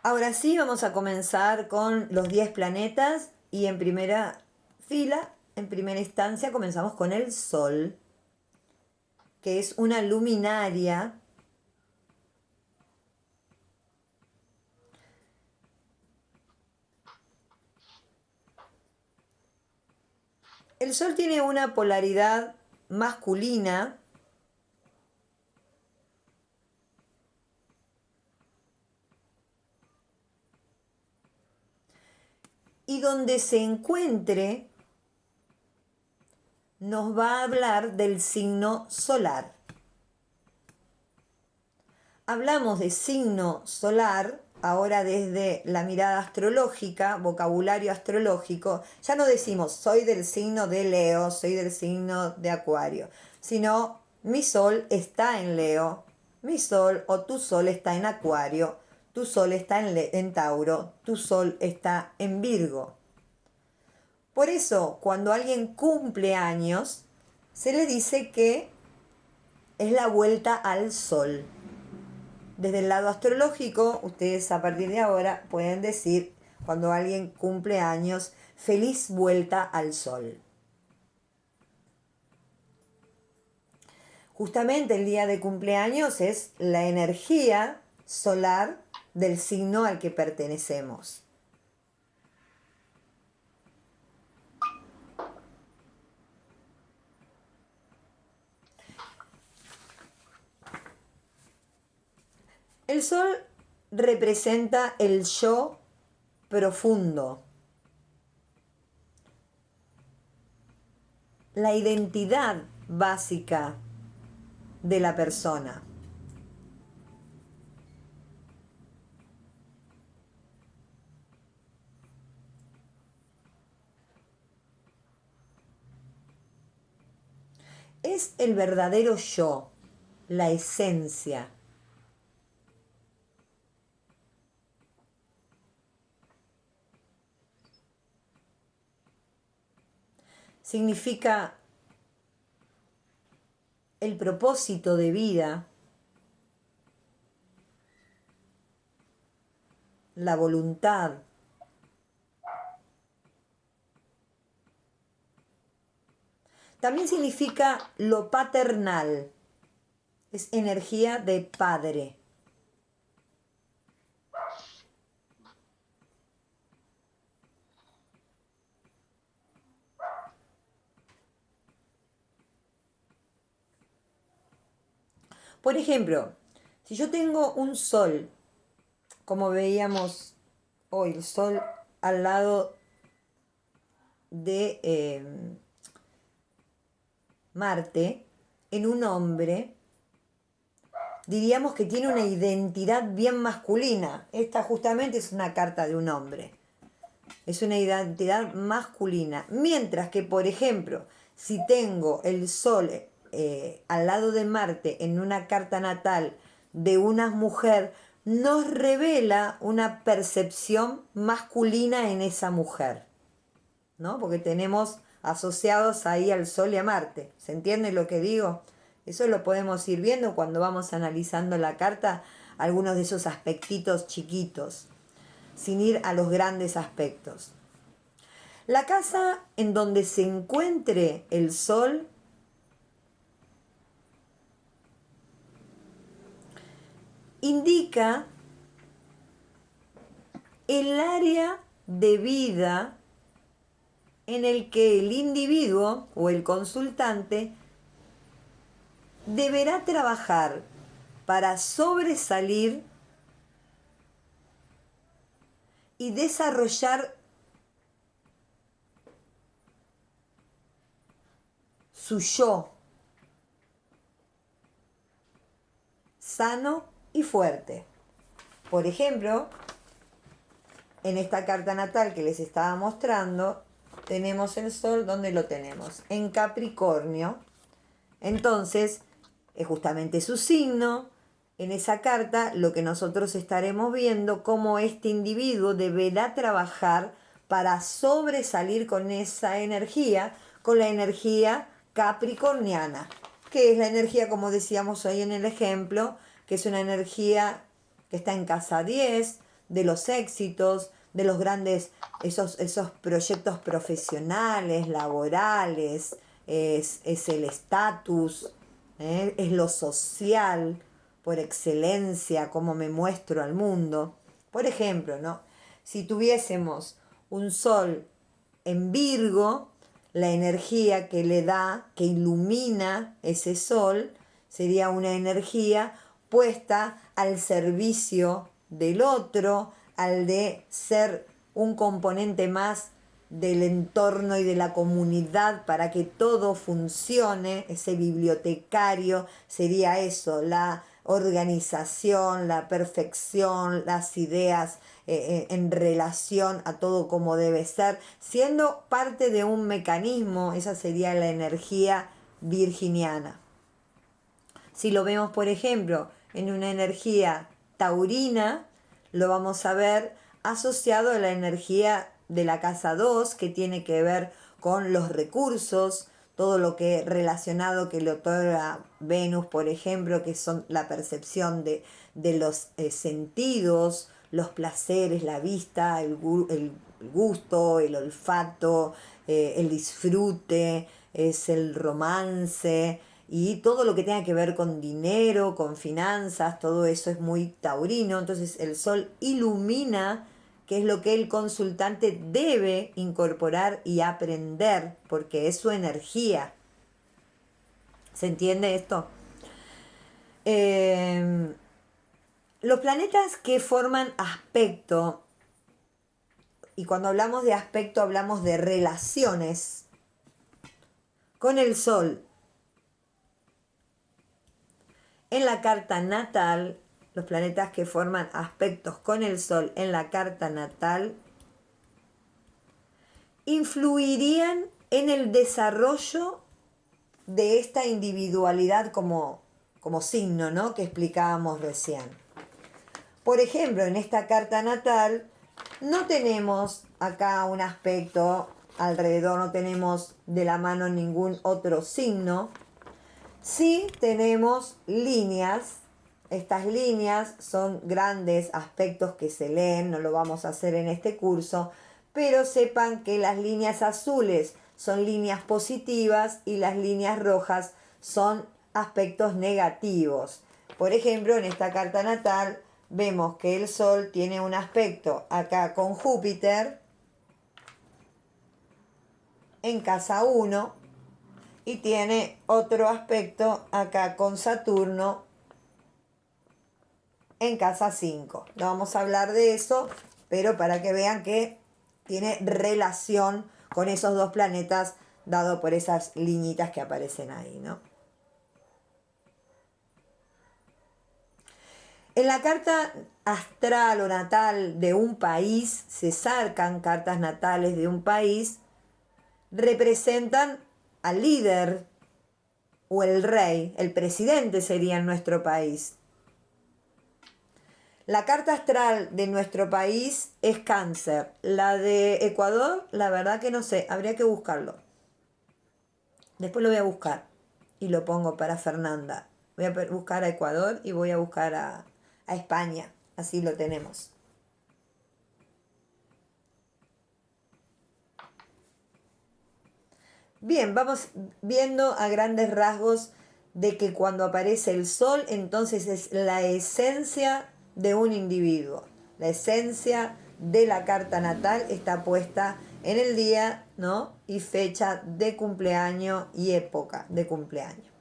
Ahora sí, vamos a comenzar con los 10 planetas y en primera fila, en primera instancia, comenzamos con el Sol, que es una luminaria. El Sol tiene una polaridad masculina y donde se encuentre nos va a hablar del signo solar. Hablamos de signo solar ahora desde la mirada astrológica, vocabulario astrológico. Ya no decimos soy del signo de Leo, soy del signo de Acuario, sino mi sol está en Leo, mi sol o tu sol está en Acuario, tu sol está en Tauro, tu sol está en Virgo. Por eso, cuando alguien cumple años, se le dice que es la vuelta al sol. Desde el lado astrológico, ustedes a partir de ahora pueden decir, cuando alguien cumple años, feliz vuelta al sol. Justamente el día de cumpleaños es la energía solar del signo al que pertenecemos. El sol representa el yo profundo, la identidad básica de la persona. Es el verdadero yo, la esencia. Significa el propósito de vida, la voluntad. También significa lo paternal, es energía de padre. Por ejemplo, si yo tengo un sol, como veíamos hoy, el sol al lado de Marte, en un hombre, diríamos que tiene una identidad bien masculina. Esta justamente es una carta de un hombre. Es una identidad masculina. Mientras que, por ejemplo, si tengo el Sol al lado de Marte en una carta natal de una mujer, nos revela una percepción masculina en esa mujer, ¿no? Porque tenemos asociados ahí al Sol y a Marte. ¿Se entiende lo que digo? Eso lo podemos ir viendo cuando vamos analizando la carta, algunos de esos aspectitos chiquitos, sin ir a los grandes aspectos. La casa en donde se encuentre el sol indica el área de vida en el que el individuo o el consultante deberá trabajar para sobresalir y desarrollar su yo sano y fuerte. Por ejemplo, en esta carta natal que les estaba mostrando, tenemos el sol, ¿dónde lo tenemos? En Capricornio. Entonces, es justamente su signo. En esa carta, lo que nosotros estaremos viendo, cómo este individuo deberá trabajar para sobresalir con esa energía, con la energía capricorniana, que es la energía, como decíamos hoy en el ejemplo, que es una energía que está en casa 10, de los éxitos, de los grandes, esos proyectos profesionales, laborales, es el estatus, es lo social por excelencia, cómo me muestro al mundo. Por ejemplo, ¿no? Si tuviésemos un sol en Virgo, la energía que le da, que ilumina ese sol, sería una energía puesta al servicio del otro, al de ser un componente más del entorno y de la comunidad para que todo funcione. Ese bibliotecario sería eso, la organización, la perfección, las ideas en relación a todo como debe ser, siendo parte de un mecanismo. Esa sería la energía virginiana. Si lo vemos, por ejemplo, en una energía taurina, lo vamos a ver asociado a la energía de la casa 2, que tiene que ver con los recursos, todo lo que relacionado que le otorga Venus, por ejemplo, que son la percepción de los sentidos, los placeres, la vista, el gusto, el olfato, el disfrute, es el romance y todo lo que tenga que ver con dinero, con finanzas, todo eso es muy taurino. Entonces el sol ilumina, que es lo que el consultante debe incorporar y aprender, porque es su energía. ¿Se entiende esto? Los planetas que forman aspecto, y cuando hablamos de aspecto hablamos de relaciones con el Sol en la carta natal, los planetas que forman aspectos con el Sol en la carta natal influirían en el desarrollo de esta individualidad como signo, ¿no? Que explicábamos recién. Por ejemplo, en esta carta natal no tenemos acá un aspecto alrededor, no tenemos de la mano ningún otro signo. Sí tenemos líneas. Estas líneas son grandes aspectos que se leen, no lo vamos a hacer en este curso, pero sepan que las líneas azules son líneas positivas y las líneas rojas son aspectos negativos. Por ejemplo, en esta carta natal vemos que el Sol tiene un aspecto acá con Júpiter en casa 1 y tiene otro aspecto acá con Saturno en casa 5. No vamos a hablar de eso, pero para que vean que tiene relación con esos dos planetas dado por esas liñitas que aparecen ahí, ¿no? En la carta astral o natal de un país, se sacan cartas natales de un país, representan al líder o el rey, el presidente sería en nuestro país. La carta astral de nuestro país es Cáncer. La de Ecuador, la verdad que no sé, habría que buscarlo. Después lo voy a buscar y lo pongo para Fernanda. Voy a buscar a Ecuador y voy a buscar a España. Así lo tenemos. Bien, vamos viendo a grandes rasgos de que cuando aparece el Sol, entonces es la esencia de un individuo. La esencia de la carta natal está puesta en el día, ¿no? Y fecha de cumpleaños y época de cumpleaños.